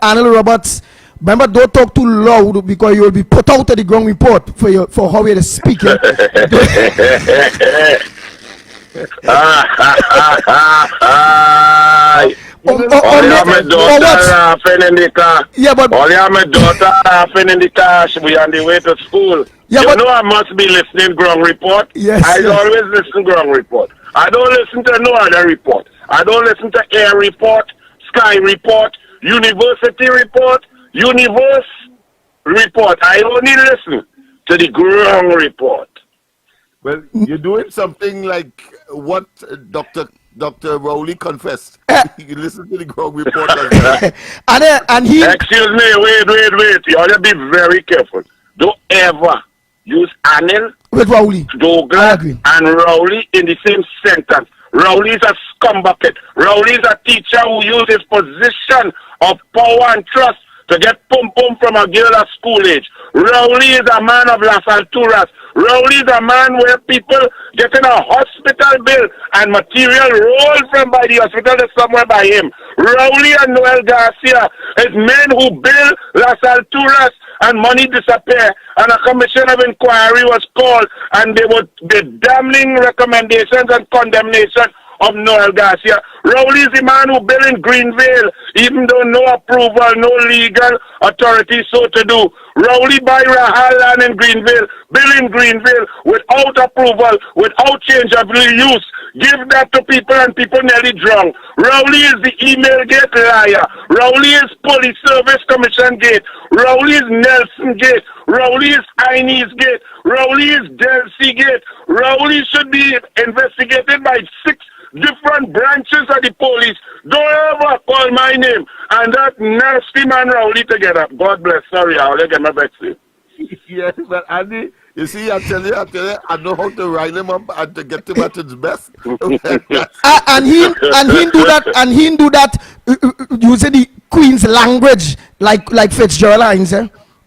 Anil Roberts. Remember, don't talk too loud because you'll be put out of the ground report for how you're speaking. Only my daughter laughing in the car. Yeah, but only my daughter laughing in the car. We on the way to school. Yeah, you but know I must be listening ground report. Yes, I yes. always listen ground report. I don't listen to no other report. I don't listen to air report, sky report, university report, universe report. I only listen to the ground report. Well, you're doing something like what Dr. Rowley confessed. You listen to the ground report as well. and he. Excuse me, wait. You ought to be very careful. Don't ever use Anil, With Rowley. Douglas, and Rowley in the same sentence. Rowley is a scumbucket. Rowley is a teacher who used his position of power and trust to get pum-pum from a girl at school age. Rowley is a man of Las Alturas. Rowley is a man where people getting a hospital bill and material rolled from by the hospital to somewhere by him. Rowley and Noel Garcia is men who build Las Alturas and money disappear, and a commission of inquiry was called, and they would be damning recommendations and condemnation of Noel Garcia. Rowley is the man who built in Greenville, even though no approval, no legal authority so to do. Rowley buy Rahal land in Greenville, build in Greenville without approval, without change of use. Give that to people and people nearly drown. Rowley is the email gate liar. Rowley is police service commission gate. Rowley is Nelson gate. Rowley is Inez gate. Rowley is Delcy gate. Rowley should be investigated by 6 different branches of the police. Don't ever call my name and that nasty man Rowley together. God bless. Sorry, I'll get my back to you. Yes, but Andy, you see, I tell you, I know how to rile him up and to get him at his best. and he do that using the Queen's language like Fitzgerald Hines.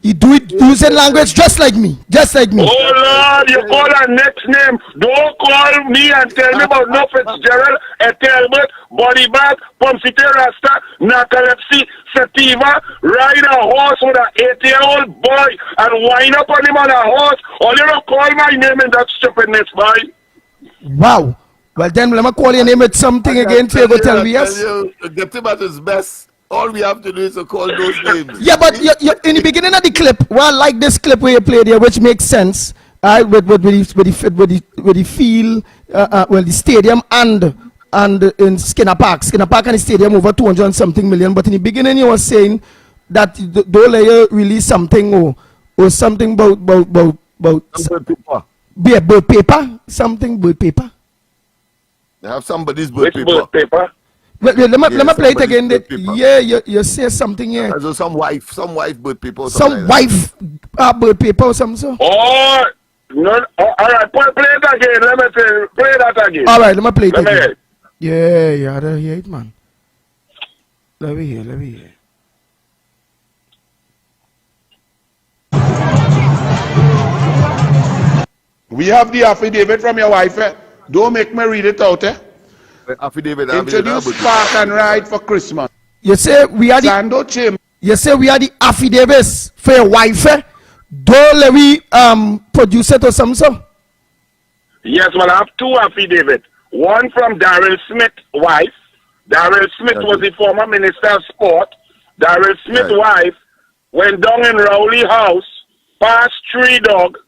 He do it using language just like me. Oh Lord, you call her next name. Don't call me and tell me about no Fitzgerald, Ethelbert, Body Bag, Pomsite Rasta, narcolepsy, sativa, ride a horse with an 8-year-old boy and wind up on him on a horse. Or you don't call my name in that stupidness, boy. Wow. Well then let me call your name with something again so you go tell me yes. Get him at his best. All we have to do is to call those names. Yeah, but you in the beginning of the clip, well, like this clip where you played here, which makes sense, with the feel, well, the stadium and in Skinner Park and the stadium over 200 and something million. But in the beginning, you were saying that Dole release something or something about bird paper, something bird paper. They have somebody's bird paper. Bird paper? Let me play it again. Yeah, you say something here. So some wife bird paper. Some wife bird paper or something. So. Oh, no. All right, play it again. Let me say, play that again. All right, let me play it again. Yeah, I don't hear it, man. Let me hear. We have the affidavit from your wife. Don't make me read it out. Affidavit. Introduce Park and Ride for Christmas. You say we are the. You say we are the affidavits for your wife. Don't let me produce it or something. Yes, well, I have 2 affidavits. One from Darrell Smith's wife. Darrell Smith was the former Minister of Sport. Darrell Smith's wife went down in Rowley house, past 3 dogs,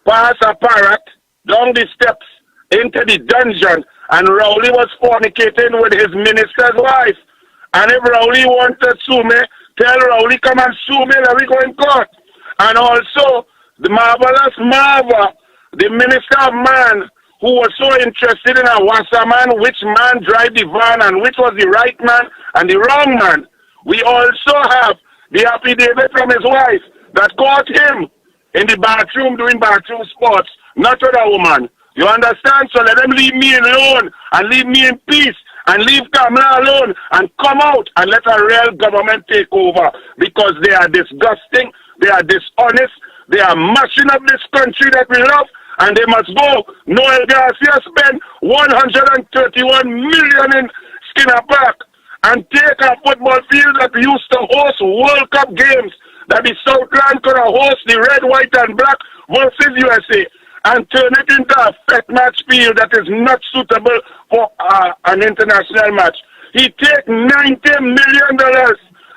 past a parrot, down the steps into the dungeon, and Rowley was fornicating with his minister's wife. And if Rowley wants to sue me, tell Rowley come and sue me, let me go in court. And also, the marvelous Marva, the minister of man, who was so interested in a wasserman, which man drive the van and which was the right man and the wrong man. We also have the affidavit from his wife that caught him in the bathroom doing bathroom sports, not with a woman. You understand? So let them leave me alone and leave me in peace and leave Kamala alone and come out and let a real government take over, because they are disgusting, they are dishonest, they are mashing up this country that we love, and they must go. Noel Garcia spent $131 million in Skinner Park, and take a football field that used to host World Cup games, that the Southland could have host the red, white, and black versus USA, and turn it into a fet match field that is not suitable for an international match. He take $90 million.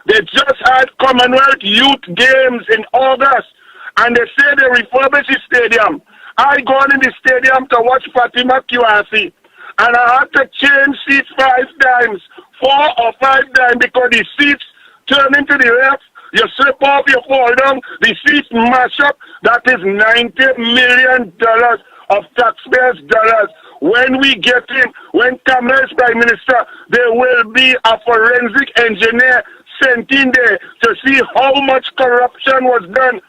They just had Commonwealth Youth Games in August, and they say they refurbish the stadium. I gone in the stadium to watch Fatima QRC, and I had to change seats 4 or 5 times because the seats turn into the left, you slip off, you fall down, the seats mash up. That is $90 million of taxpayers' dollars. When we get in, when Kamala is Prime Minister, there will be a forensic engineer sent in there to see how much corruption was done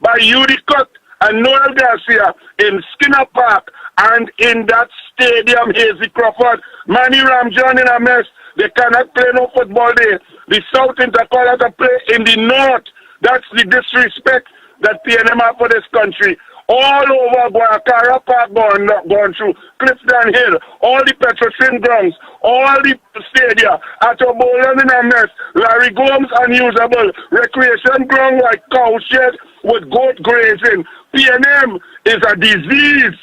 by Yuri Cut and Noel Garcia in Skinner Park and in that stadium, Hazy Crawford. Manny Ramjohn in a mess. They cannot play no football there. The South Intercolor to play in the North. That's the disrespect that PNM have for this country. All over Guacara Park gone through, Clifton Hill, all the Petrocin grounds, all the stadia, Atobolan in a mess, Larry Gomes unusable, recreation ground like cowshed with goat grazing. PNM is a disease.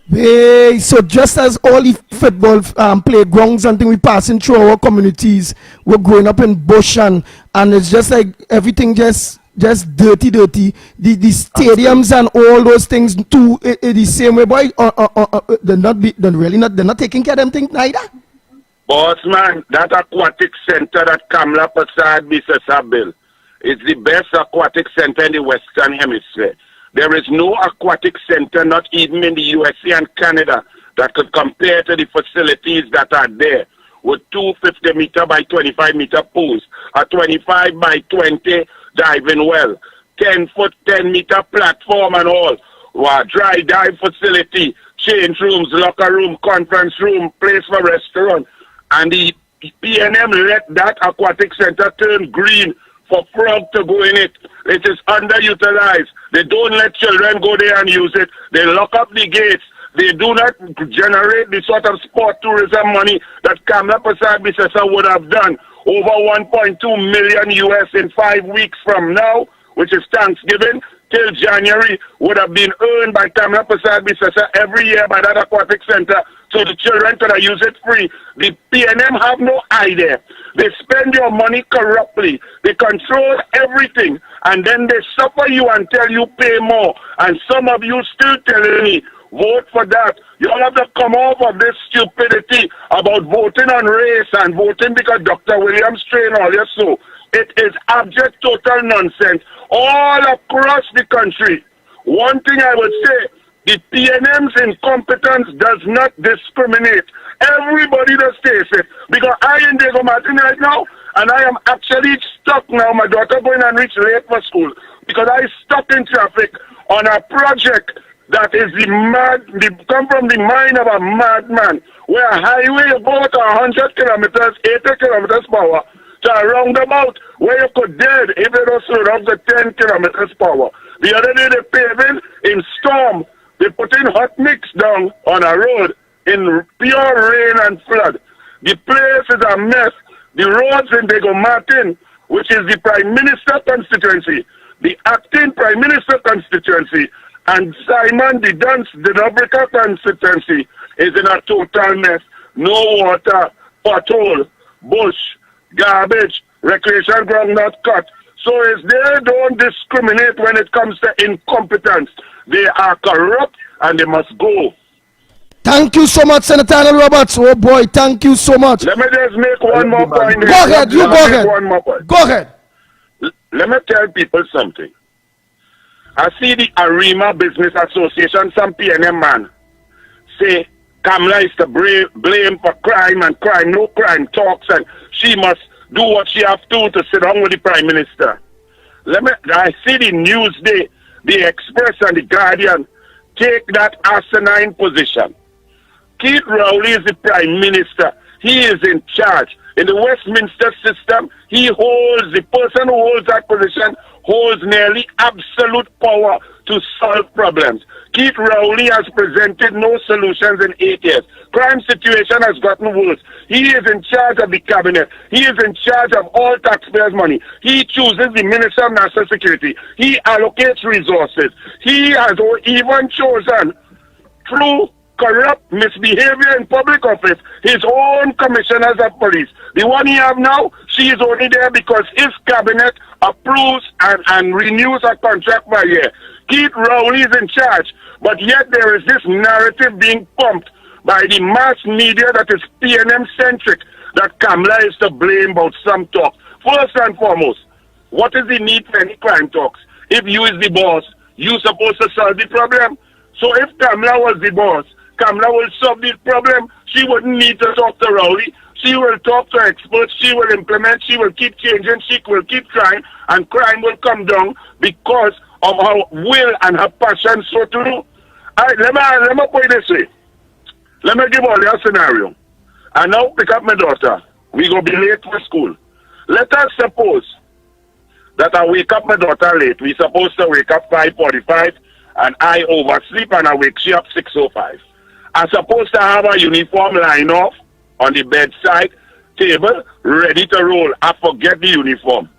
Hey, so just as all the football playgrounds and things we passing through our communities, we're growing up in bush and it's just like everything just dirty. The stadiums and all those things too, the same way, boy. They're not taking care of them things neither. Boss man, that aquatic center that Kamala Prasad Bisasa built is the best aquatic center in the Western Hemisphere. There is no aquatic center, not even in the USA and Canada, that could compare to the facilities that are there, with 250-meter by 25-meter pools, a 25 by 20 diving well, 10-foot, 10-meter platform and all, dry dive facility, change rooms, locker room, conference room, place for restaurant. And the PNM let that aquatic center turn green for frog to go in it. It is underutilized. They don't let children go there and use it. They lock up the gates. They do not generate the sort of sport tourism money that Kamala Prasad Bisasa would have done. Over 1.2 million US in 5 weeks from now, which is Thanksgiving, till January, would have been earned by Kamala Prasad Bisasa every year by that aquatic center, so the children could have used it free. The PNM have no idea. They spend your money corruptly. They control everything, and then they suffer you until you pay more. And some of you still telling me, vote for that. You all have to come off of this stupidity about voting on race and voting because Dr. Williams trained all your so. It is abject total nonsense all across the country. One thing I would say, the PNM's incompetence does not discriminate. Everybody does face it. Because I in Diego Martin right now, and I am actually stuck now. My daughter going and reach late for school because I stuck in traffic on a project that is come from the mind of a madman, where a highway about 100 kilometers, 80 kilometers per hour, to a roundabout where you could dead if you don't slow down to 10 kilometers per hour. The other day they paving in storm, they put in hot mix down on a road in pure rain and flood. The place is a mess. The roads in Diego Martin, which is the Prime Minister constituency, the acting Prime Minister constituency, and Simon the Dance, the Dubrica constituency, is in a total mess. No water, pothole, bush, garbage, recreation ground not cut. So if they don't discriminate when it comes to incompetence, they are corrupt and they must go. Thank you so much, Senator Anil Roberts. Oh boy, thank you so much. Let me just make one more point. Go ahead, you go ahead. One more point. Go ahead. Let me tell people something. I see the Arima Business Association, some PNM man, say Kamala is to blame for crime and crime, no crime talks, and she must do what she have to sit down with the Prime Minister. I see the Newsday, the Express and the Guardian take that asinine position. Keith Rowley is the Prime Minister. He is in charge. In the Westminster system, the person who holds that position holds nearly absolute power to solve problems. Keith Rowley has presented no solutions in 8 years. Crime situation has gotten worse. He is in charge of the cabinet. He is in charge of all taxpayers' money. He chooses the Minister of National Security. He allocates resources. He has even chosen, through corrupt misbehavior in public office, his own commissioners of police. The one he have now, she is only there because his cabinet approves and renews her contract per year. Keith Rowley is in charge, but yet there is this narrative being pumped by the mass media that is PNM-centric, that Kamala is to blame about some talk. First and foremost, what is the need for any crime talks? If you is the boss, you supposed to solve the problem. So if Kamala was the boss, Kamala will solve the problem. She wouldn't need to talk to Rowley. She will talk to experts. She will implement. She will keep changing. She will keep trying. And crime will come down because of her will and her passion so to do. Let me put it this way. Let me give all you a scenario. I now pick up my daughter. We go be late for school. Let us suppose that I wake up my daughter late. We supposed to wake up 5:45 and I oversleep and I wake she up 6:05. I'm supposed to have a uniform line off on the bedside table ready to roll. I forget the uniform.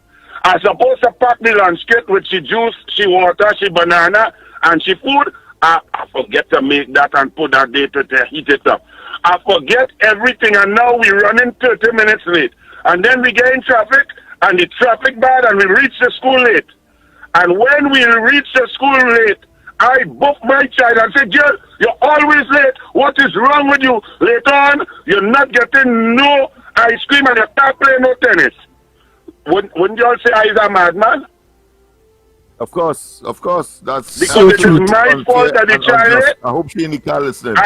I'm supposed to pack the lunch kit with she juice, she water, she banana, and she food. I forget to make that and put that there to heat it up. I forget everything, and now we're running 30 minutes late. And then we get in traffic, and the traffic bad, and we reach the school late. And when we reach the school late, I book my child and say, girl, you're always late. What is wrong with you? Later on, you're not getting no ice cream and you can't play no tennis. Wouldn't you all say I is a madman? Of course. That's Because So it true. is my fault that the child late. I hope she in the car listening.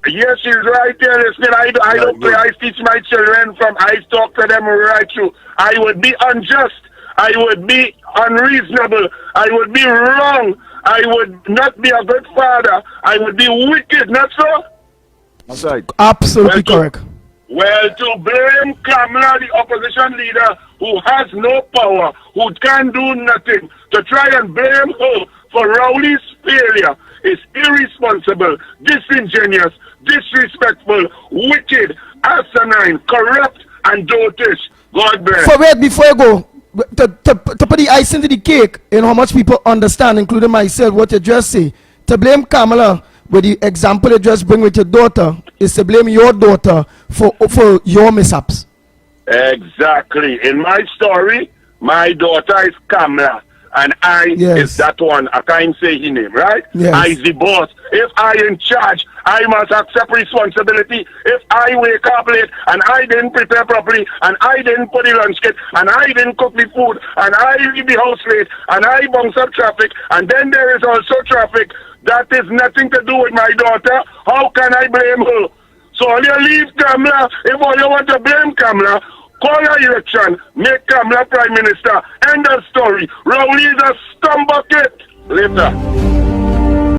Yes, she's right there listening. I don't play. I teach my children from I talk to them right through. I would be unjust. I would be unreasonable. I would be wrong. I would not be a good father. I would be wicked, not so? That's right. Absolutely correct. Well, to blame Kamala, the opposition leader, who has no power, who can do nothing, to try and blame her for Rowley's failure is irresponsible, disingenuous, disrespectful, wicked, asinine, corrupt, and dotish. God bless. So wait, before you go, to put the ice into the cake, you know how much people understand, including myself, what you just say. To blame Kamala with the example you just bring with your daughter is to blame your daughter for your mishaps. Exactly. In my story, my daughter is Kamala. And I is that one. I can't say his name, right? Yes. I is the boss. If I in charge, I must accept responsibility. If I wake up late and I didn't prepare properly and I didn't put the lunch kit and I didn't cook the food and I leave the house late and I bounce up traffic and then there is also traffic, that is nothing to do with my daughter. How can I blame her? So all you leave Kamala, if all you want to blame Kamala, call an election, make Kamala Prime Minister, end of story. Rowley is a scumbucket. Later.